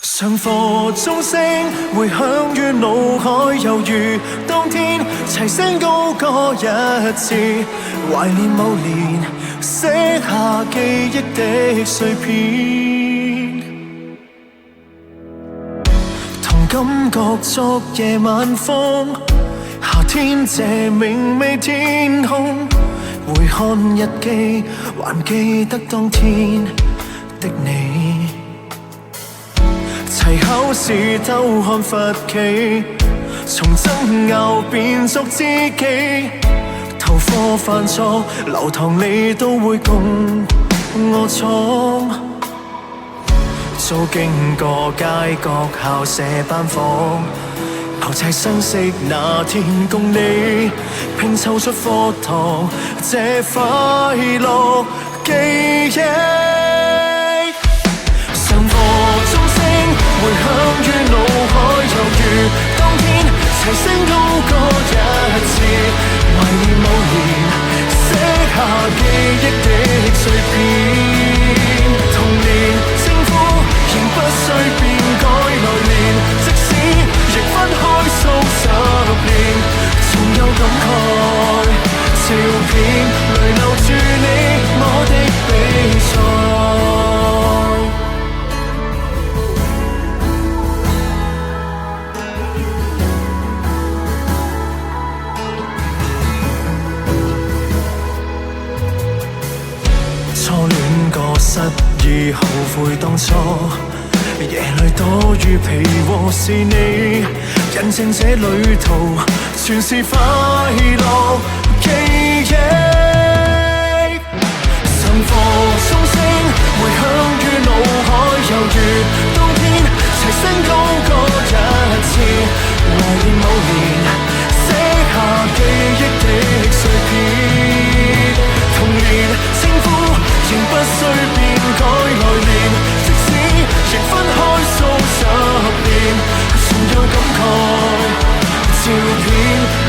上課鐘聲回響於腦海，猶如當天齊聲高歌一次，懷念某年寫下記憶的碎片，同感覺昨夜晚風，夏天這明媚天空，回看日記還記得當天的你。齊考試偷看罰企，從爭拗變作知己，逃課犯錯留堂你都會共我闖，早經過街角校舍班房，後齊相識那天共你拼湊出課堂這快樂記憶。上課鐘聲回響於腦海，猶如當天齊聲高歌一次，懷念某年寫下記憶的碎片，童年稱呼仍不需變改來年，即使亦分開數10年，總有感慨照片淚留住你我的比賽。初戀過失意，後悔當初，夜裏多於皮和是你，印證這旅途全是快樂記憶。上課鐘聲回響於腦海，猶如當天齊聲高歌一次，懷念某年寫下記憶的碎片，童年稱呼仍不需變改來年，即使亦分開數10年，總有感慨照片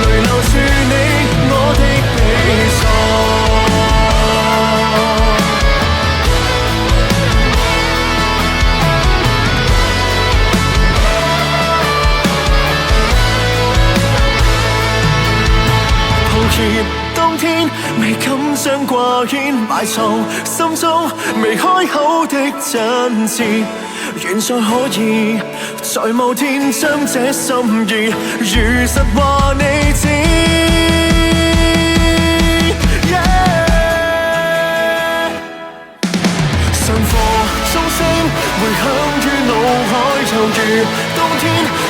淚留住你我的比賽。抱歉當天未敢將掛牽埋藏心中，未開口的真摯，願再可以在某天將這心意如實話你知。上課鐘聲回響於腦海，猶如當天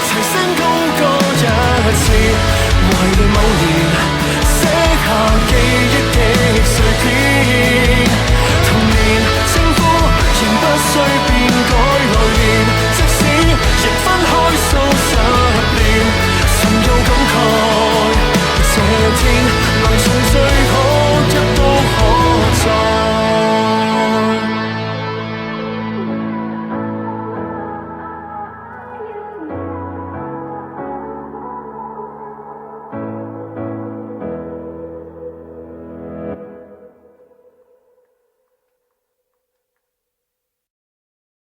齊聲高歌一次，懷念某年